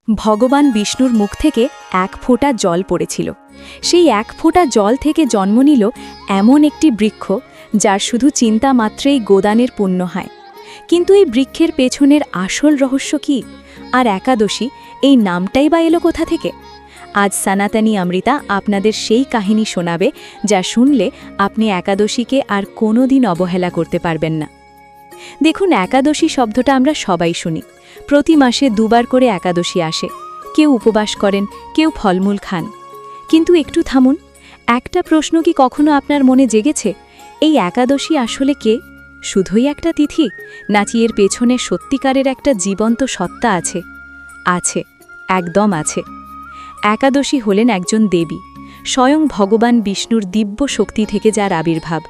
ভগবান বিষ্ণুর মুখ থেকে এক ফোঁটা জল পড়েছিল। সেই এক ফোঁটা জল থেকে জন্ম নিল এমন একটি বৃক্ষ, যার শুধু চিন্তা মাত্রেই গোদানের পুণ্য হয়। কিন্তু এই বৃক্ষের পেছনের আসল রহস্য কি? আর একাদশী, এই নামটাই বা এলো কোথা থেকে? আজ সনাতনী অমৃতা আপনাদের সেই কাহিনী শোনাবে, যা শুনলে আপনি একাদশীকে আর কোনোদিন অবহেলা করতে পারবেন না। দেখুন, একাদশী শব্দটা আমরা সবাই শুনি। প্রতি মাসে দুবার করে একাদশী আসে। কেউ উপবাস করেন, কেউ ফলমূল খান। কিন্তু একটু থামুন, একটা প্রশ্ন কি কখনো আপনার মনে জেগেছে? এই একাদশী আসলে কে? শুধুই একটা তিথি, নাকি এর পেছনে সত্যিকারের একটা জীবন্ত সত্তা আছে? আছে, একদম আছে। একাদশী হলেন একজন দেবী, স্বয়ং ভগবান বিষ্ণুর দিব্য শক্তি থেকে যার আবির্ভাব।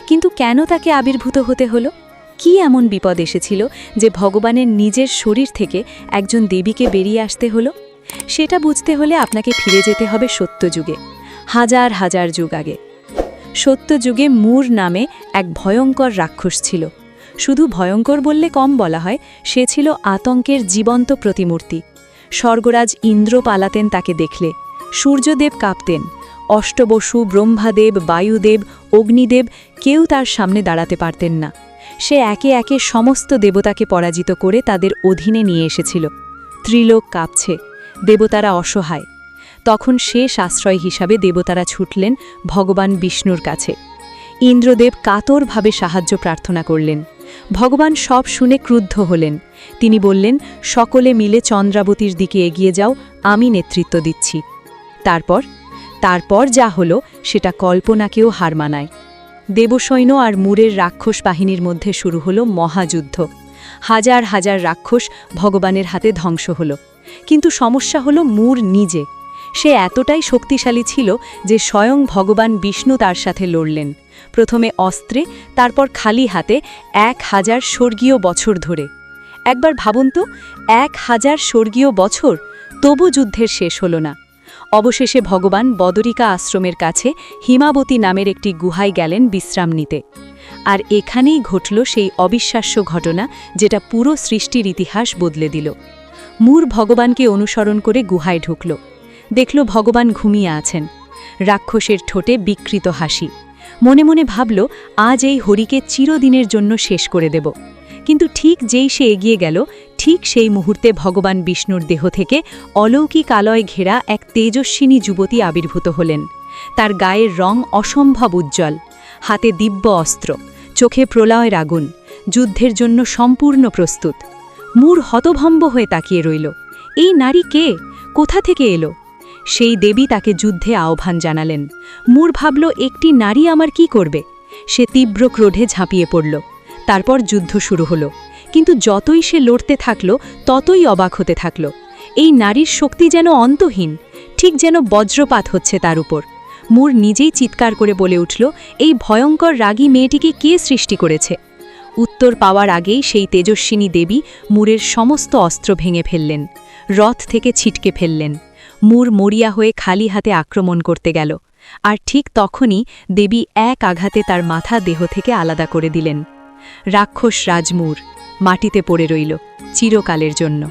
কিন্তু কেন তাকে আবির্ভূত হতে হলো? কি এমন বিপদ এসেছিল যে ভগবানের নিজের শরীর থেকে একজন দেবীকে বেরিয়ে আসতে হলো? সেটা বুঝতে হলে আপনাকে ফিরে যেতে হবে সত্যযুগে, হাজার হাজার যুগ আগে। সত্যযুগে মূর নামে এক ভয়ঙ্কর রাক্ষস ছিল। শুধু ভয়ঙ্কর বললে কম বলা হয়, সে ছিল আতঙ্কের জীবন্ত প্রতিমূর্তি। স্বর্গরাজ ইন্দ্র পালাতেন তাকে দেখলে, সূর্যদেব কাঁপতেন, অষ্টবসু, ব্রহ্মাদেব, বায়ুদেব, অগ্নিদেব কেউ তার সামনে দাঁড়াতে পারতেন না। সে একে একে সমস্ত দেবতাকে পরাজিত করে তাদের অধীনে নিয়ে এসেছিল। ত্রিলোক কাঁপছে, দেবতারা অসহায়। তখন শেষ আশ্রয় হিসাবে দেবতারা ছুটলেন ভগবান বিষ্ণুর কাছে। ইন্দ্রদেব কাতরভাবে সাহায্য প্রার্থনা করলেন। ভগবান সব শুনে ক্রুদ্ধ হলেন। তিনি বললেন, সকলে মিলে চন্দ্রাবতীর দিকে এগিয়ে যাও, আমি নেতৃত্ব দিচ্ছি। তারপর যা হলো সেটা কল্পনাকেও হার মানায়। দেবসৈন্য আর মূরের রাক্ষস বাহিনীর মধ্যে শুরু হলো মহাযুদ্ধ। হাজার হাজার রাক্ষস ভগবানের হাতে ধ্বংস হলো। কিন্তু সমস্যা হলো মূর নিজে। সে এতটাই শক্তিশালী ছিল যে স্বয়ং ভগবান বিষ্ণু তার সাথে লড়লেন, প্রথমে অস্ত্রে, তারপর খালি হাতে, 1000 স্বর্গীয় বছর ধরে। একবার ভাবুন তো, 1000 স্বর্গীয় বছর, তবু যুদ্ধের শেষ হল না। অবশেষে ভগবান বদরিকা আশ্রমের কাছে হিমাবতী নামের একটি গুহায় গেলেন বিশ্রাম নিতে। আর এখানেই ঘটল সেই অবিশ্বাস্য ঘটনা, যেটা পুরো সৃষ্টির ইতিহাস বদলে দিল। মূর ভগবানকে অনুসরণ করে গুহায় ঢুকল। দেখল ভগবান ঘুমিয়ে আছেন। রাক্ষসের ঠোঁটে বিকৃত হাসি। মনে মনে ভাবল, আজ এই হরিকে চিরদিনের জন্য শেষ করে দেব। কিন্তু ঠিক যেই সে এগিয়ে গেল, ঠিক সেই মুহূর্তে ভগবান বিষ্ণুর দেহ থেকে অলৌকিক আলয় ঘেরা এক তেজস্বিনী যুবতী আবির্ভূত হলেন। তার গায়ের রং অসম্ভব উজ্জ্বল, হাতে দিব্য অস্ত্র, চোখে প্রলয়ের আগুন, যুদ্ধের জন্য সম্পূর্ণ প্রস্তুত। মূর হতভম্ব হয়ে তাকিয়ে রইল। এই নারী কে? কোথা থেকে এলো? সেই দেবী তাকে যুদ্ধে আহ্বান জানালেন। মূর ভাবল, একটি নারী আমার কি করবে? সে তীব্র ক্রোধে ঝাঁপিয়ে পড়ল। তারপর যুদ্ধ শুরু হলো। কিন্তু যতই সে লড়তে থাকল, ততই অবাক হতে থাকল। এই নারীর শক্তি যেন অন্তহীন, ঠিক যেন বজ্রপাত হচ্ছে তার উপর। মূর নিজেই চিৎকার করে বলে উঠল, এই ভয়ঙ্কর রাগী মেয়েটিকে কে সৃষ্টি করেছে? উত্তর পাওয়ার আগেই সেই তেজস্বিনী দেবী মূরের সমস্ত অস্ত্র ভেঙে ফেললেন, রথ থেকে ছিটকে ফেললেন। মূর মরিয়া হয়ে খালি হাতে আক্রমণ করতে গেল। আর ঠিক তখনই দেবী এক আঘাতে তার মাথা দেহ থেকে আলাদা করে দিলেন। রাক্ষস রাজমূর মাটিতে পড়ে রইল চিরকালের জন্য।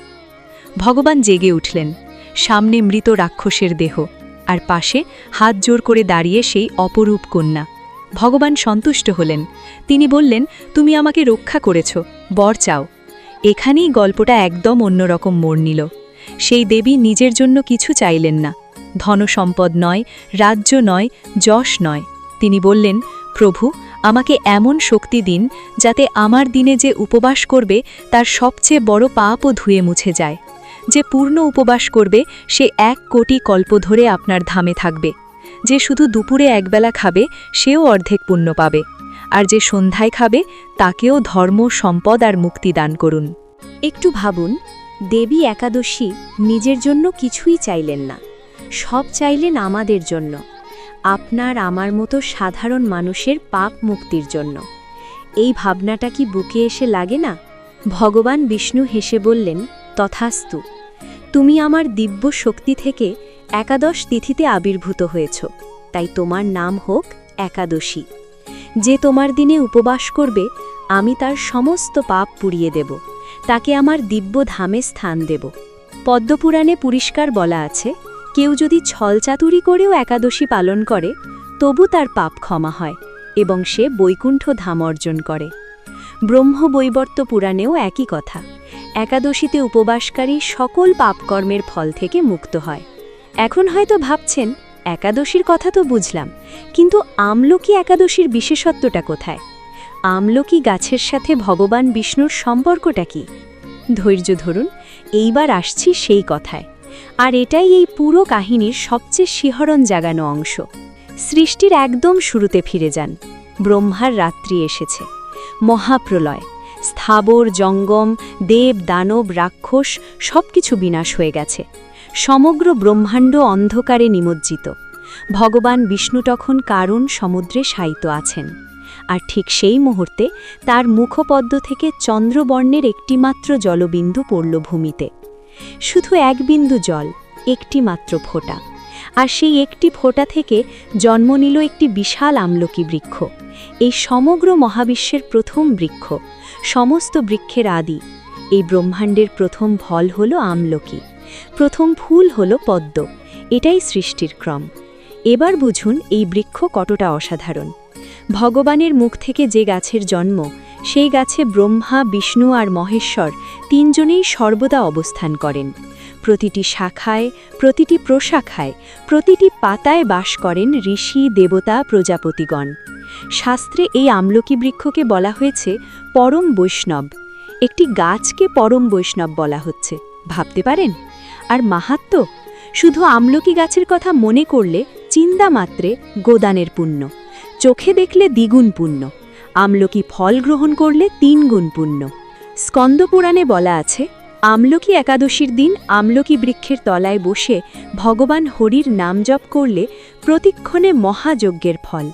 ভগবান জেগে উঠলেন। সামনে মৃত রাক্ষসের দেহ, আর পাশে হাত জোর করে দাঁড়িয়ে সেই অপরূপ কন্যা। ভগবান সন্তুষ্ট হলেন। তিনি বললেন, তুমি আমাকে রক্ষা করেছ, বর চাও। এখানেই গল্পটা একদম অন্যরকম মোড় নিল। সেই দেবী নিজের জন্য কিছু চাইলেন না, ধনসম্পদ নয়, রাজ্য নয়, যশ নয়। তিনি বললেন, প্রভু, আমাকে এমন শক্তি দিন যাতে আমার দিনে যে উপবাস করবে তার সবচেয়ে বড় পাপও ধুয়ে মুছে যায়। যে পূর্ণ উপবাস করবে সে 1 কোটি কল্প ধরে আপনার ধামে থাকবে। যে শুধু দুপুরে একবেলা খাবে সেও অর্ধেক পুণ্য পাবে। আর যে সন্ধ্যায় খাবে তাকেও ধর্ম, সম্পদ আর মুক্তি দান করুন। একটু ভাবুন, দেবী একাদশী নিজের জন্য কিছুই চাইলেন না, সব চাইলেন আমাদের জন্য, আপনার আমার মতো সাধারণ মানুষের পাপ মুক্তির জন্য। এই ভাবনাটা কি বুকে এসে লাগে না? ভগবান বিষ্ণু হেসে বললেন, তথাস্তু। তুমি আমার দিব্য শক্তি থেকে একাদশ তিথিতে আবির্ভূত হয়েছ, তাই তোমার নাম হোক একাদশী। যে তোমার দিনে উপবাস করবে, আমি তার সমস্ত পাপ পুড়িয়ে দেব, তাকে আমার দিব্য ধামে স্থান দেব। পদ্মপুরাণে পরিষ্কার বলা আছে, কেউ যদি ছলচাতুরি করেও একাদশী পালন করে তবু তার পাপ ক্ষমা হয় এবং সে বৈকুণ্ঠ ধাম অর্জন করে। ব্রহ্মবৈবর্ত পুরাণেও একই কথা, একাদশীতে উপবাসকারী সকল পাপকর্মের ফল থেকে মুক্ত হয়। এখন হয়তো ভাবছেন, একাদশীর কথা তো বুঝলাম, কিন্তু আমলকি একাদশীর বিশেষত্বটা কোথায়? আমলকি গাছের সাথে ভগবান বিষ্ণুর সম্পর্কটা কি? ধৈর্য ধরুন, এইবার আসছি সেই কথায়। আর এটাই এই পুরো কাহিনীর সবচেয়ে শিহরণ জাগানো অংশ। সৃষ্টির একদম শুরুতে ফিরে যান। ব্রহ্মার রাত্রি এসেছে, মহাপ্রলয়, স্থাবর জঙ্গম, দেব দানব রাক্ষস সবকিছু বিনাশ হয়ে গেছে। সমগ্র ব্রহ্মাণ্ড অন্ধকারে নিমজ্জিত। ভগবান বিষ্ণু তখন কারণ সমুদ্রে শায়িত আছেন। আর ঠিক সেই মুহূর্তে তার মুখপদ্ম থেকে চন্দ্রবর্ণের একটিমাত্র জলবিন্দু পড়ল ভূমিতে। শুধু এক বিন্দু জল, একটি মাত্র ফোঁটা। আর সেই একটি ফোঁটা থেকে জন্ম নিল একটি বিশাল আমলকি বৃক্ষ। এই সমগ্র মহাবিশ্বের প্রথম বৃক্ষ, সমস্ত বৃক্ষের আদি। এই ব্রহ্মাণ্ডের প্রথম ফল হল আমলকি, প্রথম ফুল হল পদ্ম। এটাই সৃষ্টির ক্রম। এবার বুঝুন এই বৃক্ষ কতটা অসাধারণ। ভগবানের মুখ থেকে যে গাছের জন্ম, সেই গাছে ব্রহ্মা, বিষ্ণু আর মহেশ্বর তিনজনেই সর্বদা অবস্থান করেন। প্রতিটি শাখায়, প্রতিটি প্রশাখায়, প্রতিটি পাতায় বাস করেন ঋষি, দেবতা, প্রজাপতিগণ। শাস্ত্রে এই আমলকি বৃক্ষকে বলা হয়েছে পরম বৈষ্ণব। একটি গাছকে পরম বৈষ্ণব বলা হচ্ছে, ভাবতে পারেন? আর মাহাত্ম্য, শুধু আমলকি গাছের কথা মনে করলে চিন্তা মাত্রে গোদানের পুণ্য, চোখে দেখলে দ্বিগুণ পুণ্য, আমলকি ফল গ্রহণ করলে 3 গুণ পুণ্য। স্কন্দপুরাণে বলা আছে, আমলকি একাদশীর দিন আমলকি বৃক্ষের তলায় বসে ভগবান হরির নাম জপ করলে প্রতিক্ষণে মহাযজ্ঞের ফল।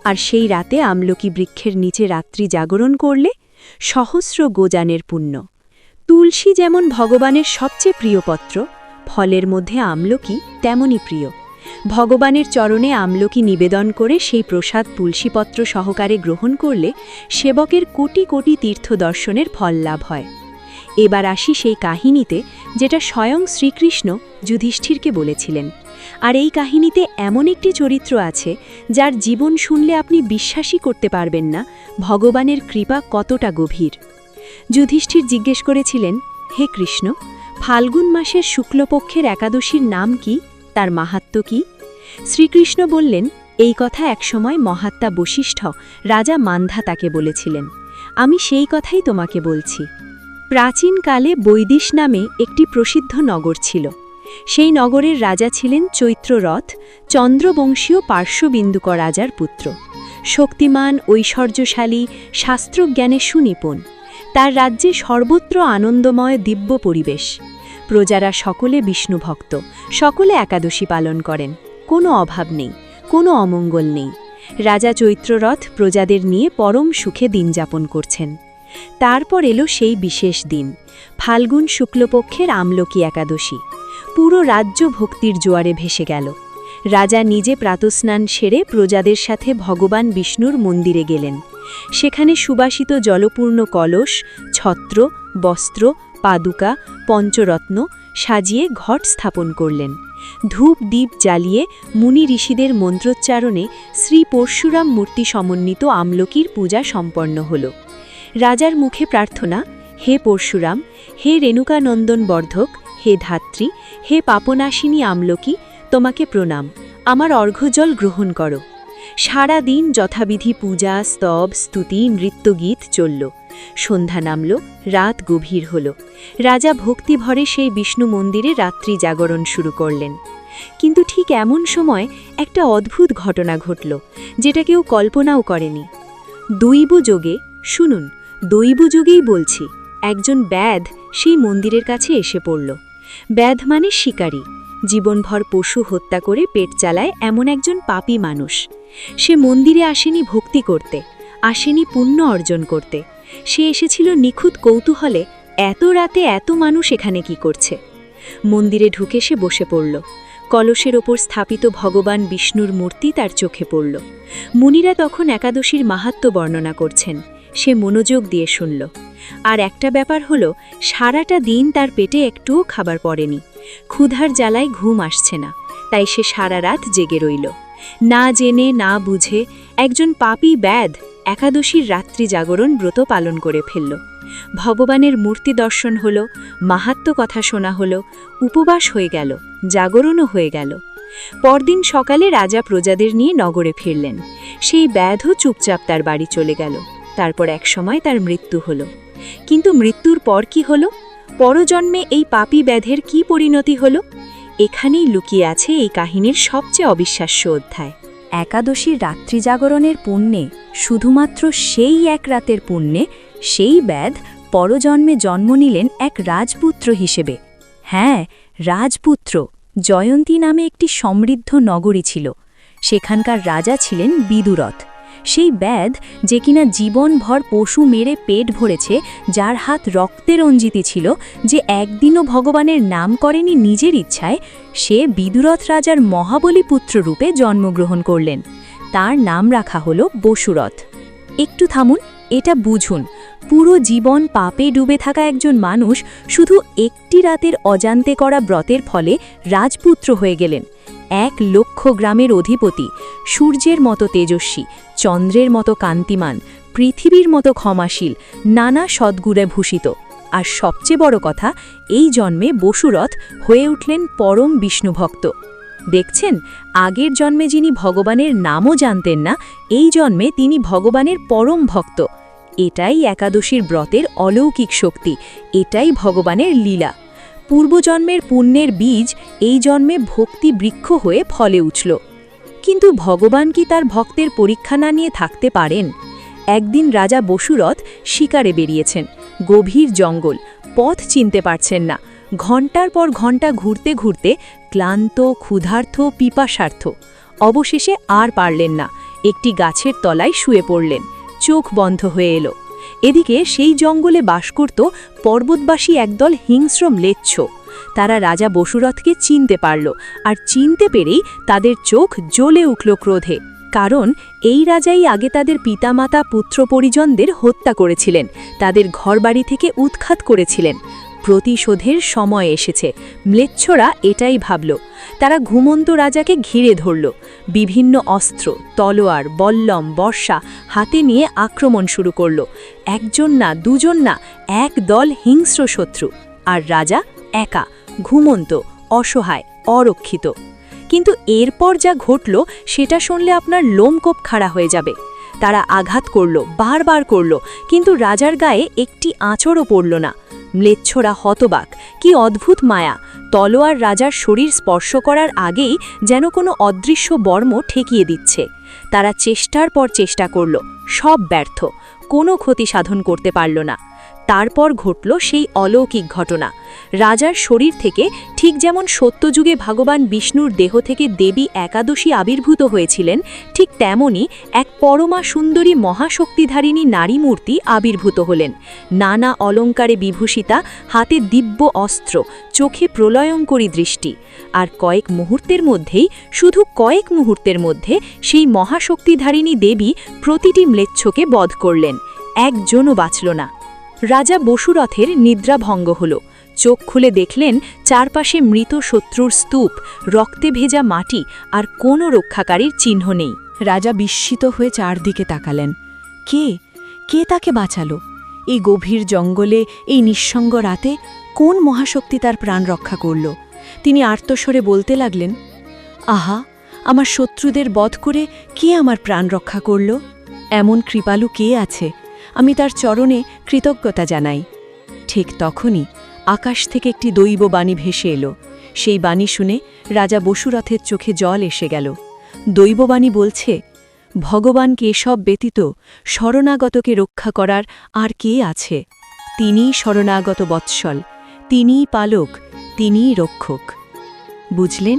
আর সেই রাতে আমলকি বৃক্ষের নিচে রাত্রি জাগরণ করলে সহস্র গোজানের পুণ্য। তুলসী যেমন ভগবানের সবচেয়ে প্রিয় পত্র, ফলের মধ্যে আমলকি তেমনই প্রিয়। ভগবানের চরণে আমলকি নিবেদন করে সেই প্রসাদ তুলসীপত্র সহকারে গ্রহণ করলে সেবকের কোটি কোটি তীর্থ দর্শনের ফল লাভ হয়। এবার আসি সেই কাহিনীতে, যেটা স্বয়ং শ্রীকৃষ্ণ যুধিষ্ঠিরকে বলেছিলেন। আর এই কাহিনীতে এমন একটি চরিত্র আছে যার জীবন শুনলে আপনি বিশ্বাসই করতে পারবেন না ভগবানের কৃপা কতটা গভীর। যুধিষ্ঠির জিজ্ঞেস করেছিলেন, হে কৃষ্ণ, ফাল্গুন মাসের শুক্লপক্ষের একাদশীর নাম কি, তার মাহাত্ম্য কি? শ্রীকৃষ্ণ বললেন, এই কথা একসময় মহাত্মা বশিষ্ঠ রাজা মান্ধা তাকে বলেছিলেন। আমি সেই কথাই তোমাকে বলছি। প্রাচীনকালে বৈদিশ নামে একটি প্রসিদ্ধ নগর ছিল। সেই নগরের রাজা ছিলেন চৈত্ররথ, চন্দ্রবংশীয় পার্শ্ববিন্দুকর রাজার পুত্র। শক্তিমান, ঐশ্বর্যশালী, শাস্ত্রজ্ঞানে সুনিপুণ। তার রাজ্যে সর্বত্র আনন্দময় দিব্য পরিবেশ। প্রজারা সকলে বিষ্ণুভক্ত, সকলে একাদশী পালন করেন। কোনো অভাব নেই, কোনো অমঙ্গল নেই। রাজা চৈত্ররথ প্রজাদের নিয়ে পরম সুখে দিন যাপন করছেন। তারপর এলো সেই বিশেষ দিন, ফাল্গুন শুক্লপক্ষের আমলকি একাদশী। পুরো রাজ্য ভক্তির জোয়ারে ভেসে গেল। রাজা নিজে প্রাতস্নান সেরে প্রজাদের সাথে ভগবান বিষ্ণুর মন্দিরে গেলেন। সেখানে সুবাসিত জলপূর্ণ কলস, ছত্র, বস্ত্র, পাদুকা, পঞ্চরত্ন সাজিয়ে ঘট স্থাপন করলেন। ধূপ দ্বীপ জ্বালিয়ে মুনি ঋষিদের মন্ত্রোচ্চারণে শ্রী পরশুরাম মূর্তি সমন্বিত আমলকির পূজা সম্পন্ন হল। রাজার মুখে প্রার্থনা, হে পরশুরাম, হে রেণুকানন্দন বর্ধক, হে ধাত্রী, হে পাপনাশিনী আমলকি, তোমাকে প্রণাম, আমার অর্ঘ্যজল গ্রহণ করো। সারা দিন যথাবিধি পূজা, স্তব, স্তুতি, নৃত্যগীত চলল। সন্ধ্যা নামল, রাত গভীর হল। রাজা ভক্তিভরে সেই বিষ্ণু মন্দিরে রাত্রি জাগরণ শুরু করলেন। কিন্তু ঠিক এমন সময় একটা অদ্ভুত ঘটনা ঘটল, যেটা কেউ কল্পনাও করেনি। দৈবযোগে, শুনুন, দৈবযোগেই বলছি, একজন ব্যাধ সেই মন্দিরের কাছে এসে পড়ল। ব্যাধ মানে শিকারী, জীবনভর পশু হত্যা করে পেট চালায় এমন একজন পাপী মানুষ। সে মন্দিরে আসেনি ভক্তি করতে, আসেনি পুণ্য অর্জন করতে। সে এসেছিল নিখুঁত কৌতূহলে, এত রাতে এত মানুষ এখানে কি করছে। মন্দিরে ঢুকে সে বসে পড়ল। কলসের ওপর স্থাপিত ভগবান বিষ্ণুর মূর্তি তার চোখে পড়ল। মুনিরা তখন একাদশীর মাহাত্ম্য বর্ণনা করছেন। সে মনোযোগ দিয়ে শুনল। আর একটা ব্যাপার হলো, সারাটা দিন তার পেটে একটুও খাবার পড়েনি। ক্ষুধার জ্বালায় ঘুম আসছে না, তাই সে সারা রাত জেগে রইল। না জেনে না বুঝে একজন পাপী ব্যাধ একাদশীর রাত্রি জাগরণ ব্রত পালন করে ফেলল। ভগবানের মূর্তি দর্শন হলো, মাহাত্ম্য কথা শোনা হলো, উপবাস হয়ে গেল, জাগরণও হয়ে গেল। পরদিন সকালে রাজা প্রজাদের নিয়ে নগরে ফিরলেন। সেই ব্যাধও চুপচাপ তার বাড়ি চলে গেল। তারপর একসময় তার মৃত্যু হলো। কিন্তু মৃত্যুর পর কি হলো? পরজন্মে এই পাপী ব্যাধের কি পরিণতি হলো? এখানেই লুকিয়ে আছে এই কাহিনীর সবচেয়ে অবিশ্বাস্য অধ্যায়। একাদশীর রাত্রি জাগরণের পুণ্যে, শুধুমাত্র সেই এক রাতের পুণ্যে, সেই ব্যাধ পরজন্মে জন্ম নিলেন এক রাজপুত্র হিসেবে। হ্যাঁ, রাজপুত্র। জয়ন্তী নামে একটি সমৃদ্ধ নগরী ছিল। সেখানকার রাজা ছিলেন বিদুরথ। সেই ব্যাধ, যে কিনা জীবনভর পশু মেরে পেট ভরেছে, যার হাত রক্তে রঞ্জিতি ছিল, যে একদিনও ভগবানের নাম করেনি নিজের ইচ্ছায়, সে বিদুরথ রাজার মহাবলী পুত্র রূপে জন্মগ্রহণ করলেন। তার নাম রাখা হল বসুরথ। একটু থামুন, এটা বুঝুন। পুরো জীবন পাপে ডুবে থাকা একজন মানুষ শুধু একটি রাতের অজান্তে করা ব্রতের ফলে রাজপুত্র হয়ে গেলেন। 1,00,000 গ্রামের অধিপতি, সূর্যের মতো তেজস্বী, চন্দ্রের মতো কান্তিমান, পৃথিবীর মতো ক্ষমাশীল, নানা সদ্গুণে ভূষিত। আর সবচেয়ে বড় কথা, এই জন্মে বসুরথ হয়ে উঠলেন পরম বিষ্ণুভক্ত। দেখছেন, আগের জন্মে যিনি ভগবানের নামও জানতেন না, এই জন্মে তিনি ভগবানের পরম ভক্ত। এটাই একাদশীর ব্রতের অলৌকিক শক্তি, এটাই ভগবানের লীলা। পূর্বজন্মের পুণ্যের বীজ এই জন্মে ভক্তি বৃক্ষ হয়ে ফলে উঠল। কিন্তু ভগবান কি তার ভক্তের পরীক্ষা না নিয়ে থাকতে পারেন? একদিন রাজা বসুরথ শিকারে বেরিয়েছেন। গভীর জঙ্গল, পথ চিনতে পারছেন না। ঘণ্টার পর ঘণ্টা ঘুরতে ঘুরতে ক্লান্ত, ক্ষুধার্ত, পিপাসার্থ। অবশেষে আর পারলেন না, একটি গাছের তলায় শুয়ে পড়লেন। চোখ বন্ধ হয়ে এলো। এদিকে সেই জঙ্গলে বাস করত পর্বতবাসী একদল হিংস্র ম্লেচ্ছ। তারা রাজা বসুরথকে চিনতে পারল, আর চিনতে পেরেই তাদের চোখ জ্বলে উঠল ক্রোধে। কারণ এই রাজাই আগে তাদের পিতামাতা পুত্র পরিজনদের হত্যা করেছিলেন, তাদের ঘরবাড়ি থেকে উৎখাত করেছিলেন। প্রতিশোধের সময় এসেছে, ম্লেচ্ছরা এটাই ভাবল। তারা ঘুমন্ত রাজাকে ঘিরে ধরল। বিভিন্ন অস্ত্র, তলোয়ার, বল্লম, বর্ষা হাতে নিয়ে আক্রমণ শুরু করল। একজন না, দুজন না, এক দল হিংস্র শত্রু। আর রাজা একা, ঘুমন্ত, অসহায়, অরক্ষিত। কিন্তু এরপর যা ঘটল সেটা শুনলে আপনার লোমকূপ খাড়া হয়ে যাবে। তারা আঘাত করল, বারবার করল, কিন্তু রাজার গায়ে একটি আঁচড়ও পড়ল না। ম্লেচ্ছরা হতবাক। কি অদ্ভুত মায়া! তলোয়ার রাজার শরীর স্পর্শ করার আগেই যেন কোনো অদৃশ্য বর্ম ঠেকিয়ে দিচ্ছে। তারা চেষ্টার পর চেষ্টা করল, সব ব্যর্থ, কোনো ক্ষতি সাধন করতে পারল না। তারপর ঘটল সেই অলৌকিক ঘটনা। রাজার শরীর থেকে, ঠিক যেমন সত্যযুগে ভগবান বিষ্ণুর দেহ থেকে দেবী একাদশী আবির্ভূত হয়েছিলেন, ঠিক তেমনি এক পরমা সুন্দরী মহাশক্তিধারিণী নারী মূর্তি আবির্ভূত হলেন। নানা অলঙ্কারে বিভূষিতা, হাতে দিব্য অস্ত্র, চোখে প্রলয়ঙ্করী দৃষ্টি। আর কয়েক মুহূর্তের মধ্যেই, শুধু কয়েক মুহূর্তের মধ্যে, সেই মহাশক্তিধারিণী দেবী প্রতিটি ম্লেচ্ছকে বধ করলেন। একজনও বাঁচল না। রাজা বসুরথের নিদ্রা ভঙ্গ হল। চোখ খুলে দেখলেন চারপাশে মৃত শত্রুর স্তূপ, রক্তে ভেজা মাটি, আর কোনো রক্ষাকারীর চিহ্ন নেই। রাজা বিস্মিত হয়ে চারদিকে তাকালেন। কে তাকে বাঁচালো? এই গভীর জঙ্গলে, এই নিঃসঙ্গ রাতে কোন মহাশক্তি তার প্রাণ রক্ষা করল? তিনি আর্তস্বরে বলতে লাগলেন, আহা, আমার শত্রুদের বধ করে কে আমার প্রাণ রক্ষা করল? এমন কৃপালু কে আছে? আমি তার চরণে কৃতজ্ঞতা জানাই। ঠিক তখনই আকাশ থেকে একটি দৈব বাণী ভেসে এলো। সেই বাণী শুনে রাজা বসুরথের চোখে জল এসে গেল। দৈববাণী বলছে, ভগবান কেশব ব্যতীত শরণাগতকে রক্ষা করার আর কে আছে? তিনিই শরণাগত বৎসল, তিনিই পালক, তিনিই রক্ষক। বুঝলেন,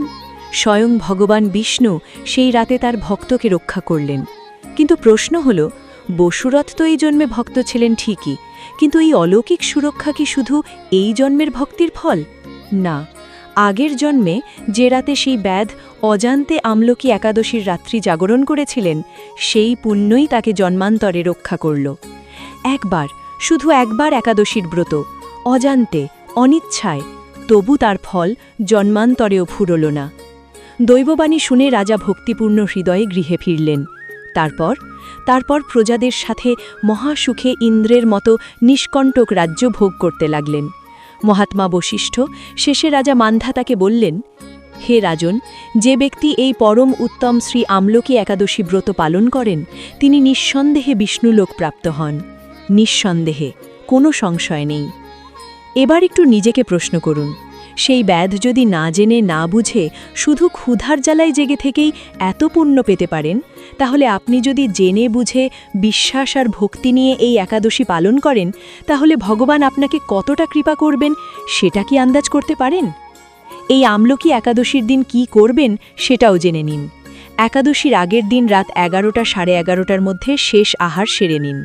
স্বয়ং ভগবান বিষ্ণু সেই রাতে তার ভক্তকে রক্ষা করলেন। কিন্তু প্রশ্ন হল, বসুরথ তো এই জন্মে ভক্ত ছিলেন ঠিকই, কিন্তু এই অলৌকিক সুরক্ষা কি শুধু এই জন্মের ভক্তির ফল? না, আগের জন্মে যে রাতে সেই ব্যাধ অজান্তে আমলকি একাদশীর রাত্রি জাগরণ করেছিলেন, সেই পুণ্যই তাকে জন্মান্তরে রক্ষা করল। একবার, শুধু একবার একাদশীর ব্রত, অজান্তে, অনিচ্ছায়, তবু তার ফল জন্মান্তরেও ফুরল না। দৈববাণী শুনে রাজা ভক্তিপূর্ণ হৃদয়ে গৃহে ফিরলেন। তারপর প্রজাদের সাথে মহাসুখে ইন্দ্রের মতো নিষ্কণ্টক রাজ্য ভোগ করতে লাগলেন। মহাত্মা বশিষ্ঠ শেষে রাজা মান্ধাতাকে বললেন, হে রাজন, যে ব্যক্তি এই পরম উত্তম শ্রী আমলকি একাদশী ব্রত পালন করেন তিনি নিঃসন্দেহে বিষ্ণুলোক প্রাপ্ত হন। নিঃসন্দেহে, কোনো সংশয় নেই। এবার একটু নিজেকে প্রশ্ন করুন, সেই ব্যাধ যদি না জেনে না বুঝে শুধু ক্ষুধার জ্বালায় জেগে থেকেই এত পুণ্য পেতে পারেন, তাহলে আপনি যদি জেনে বুঝে বিশ্বাস আর ভক্তি নিয়ে এই একাদশী পালন করেন, তাহলে ভগবান আপনাকে কতটা কৃপা করবেন সেটা কি আন্দাজ করতে পারেন? এই আমলকি একাদশীর দিন কি করবেন সেটাও জেনে নিন। একাদশীর আগের দিন রাত 11টা সাড়ে 11টার মধ্যে শেষ আহার সেরে নিন।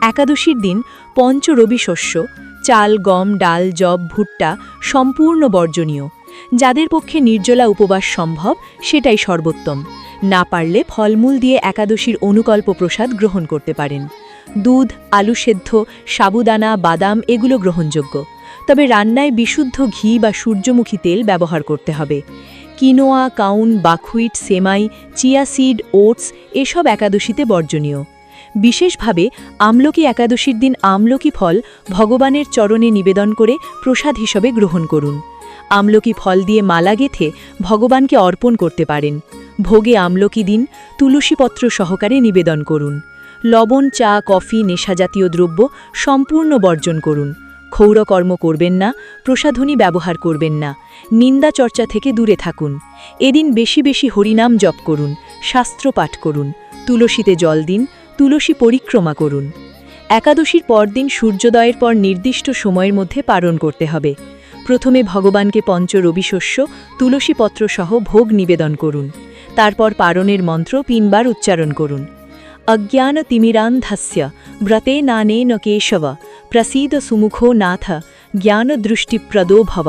একাদশীর দিন পঞ্চরবি শস্য, চাল, গম, ডাল, যব, ভুট্টা সম্পূর্ণ বর্জনীয়। যাদের পক্ষে নির্জলা উপবাস সম্ভব সেটাই সর্বোত্তম। না পারলে ফলমূল দিয়ে একাদশীর অনুকল্প প্রসাদ গ্রহণ করতে পারেন। দুধ, আলু সেদ্ধ, সাবুদানা, বাদাম এগুলো গ্রহণযোগ্য, তবে রান্নায় বিশুদ্ধ ঘি বা সূর্যমুখী তেল ব্যবহার করতে হবে। কিনোয়া, কাউন, বাকহুইট, সেমাই, চিয়া সিড, ওটস এসব একাদশীতে বর্জনীয়। বিশেষভাবে আমলকি একাদশীর দিন আমলকি ফল ভগবানের চরণে নিবেদন করে প্রসাদ হিসেবে গ্রহণ করুন। আমলকি ফল দিয়ে মালা গেঁথে ভগবানকে অর্পণ করতে পারেন। ভোগে আমলকি দিন তুলসীপত্র সহকারে নিবেদন করুন। লবণ, চা, কফি, নেশাজাতীয় দ্রব্য সম্পূর্ণ বর্জন করুন। ক্ষৌরকর্ম করবেন না, প্রসাধনী ব্যবহার করবেন না, নিন্দা চর্চা থেকে দূরে থাকুন। এদিন বেশি বেশি হরিনাম জপ করুন, শাস্ত্র পাঠ করুন, তুলসীতে জল দিন, তুলসী পরিক্রমা করুন। একাদশীর পরদিন সূর্যোদয়ের পর নির্দিষ্ট সময়ের মধ্যে পালন করতে হবে। প্রথমে ভগবানকে পঞ্চরবিশস্য তুলসীপত্র সহ ভোগ নিবেদন করুন। তারপর পারণের মন্ত্র 3 বার উচ্চারণ করুন। অজ্ঞান তিমিরান্ধস্য ব্রতে নানেন কেশব প্রসীদ সুমুখো নাথ জ্ঞান দৃষ্টিপ্রদো ভব।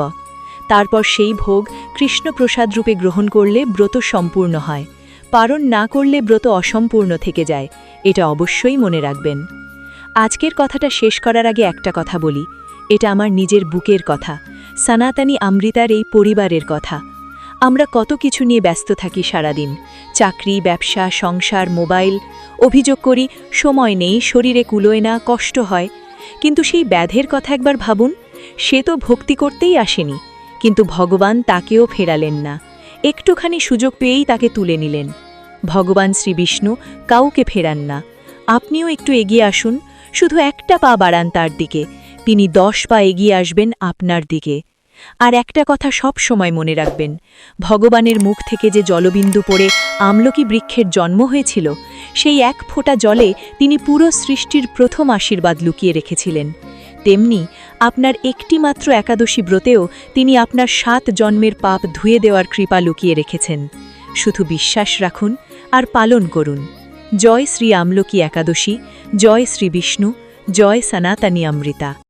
তারপর সেই ভোগ কৃষ্ণপ্রসাদ রূপে গ্রহণ করলে ব্রত সম্পূর্ণ হয়। পারণ না করলে ব্রত অসম্পূর্ণ থেকে যায়, এটা অবশ্যই মনে রাখবেন। আজকের কথাটা শেষ করার আগে একটা কথা বলি, এটা আমার নিজের বুকের কথা, সনাতনী অমৃতার এই পরিবারের কথা। আমরা কত কিছু নিয়ে ব্যস্ত থাকি সারাদিন, চাকরি, ব্যবসা, সংসার, মোবাইল। অভিযোগ করি সময় নেই, শরীরে কুলোয় না, কষ্ট হয়। কিন্তু সেই ব্যাধের কথা একবার ভাবুন, সে তো ভক্তি করতেই আসেনি, কিন্তু ভগবান তাকেও ফেরালেন না। একটুখানি সুযোগ পেয়েই তাকে তুলে নিলেন। ভগবান শ্রী বিষ্ণু কাউকে ফেরান না। আপনিও একটু এগিয়ে আসুন, শুধু একটা পা বাড়ান তার দিকে, তিনি 10 পা এগিয়ে আসবেন আপনার দিকে। আর একটা কথা সব সময় মনে রাখবেন, ভগবানের মুখ থেকে যে জলবিন্দু পড়ে আমলকি বৃক্ষের জন্ম হয়েছিল, সেই এক ফোঁটা জলে তিনি পুরো সৃষ্টির প্রথম আশীর্বাদ লুকিয়ে রেখেছিলেন। তেমনি আপনার একটি মাত্র একাদশী ব্রতেও তিনি আপনার 7 জন্মের পাপ ধুয়ে দেওয়ার কৃপা লুকিয়ে রেখেছেন। শুধু বিশ্বাস রাখুন আর পালন করুন। জয় শ্রী আমলকি একাদশী, জয় শ্রী বিষ্ণু, জয় সনাতনী অমৃতা।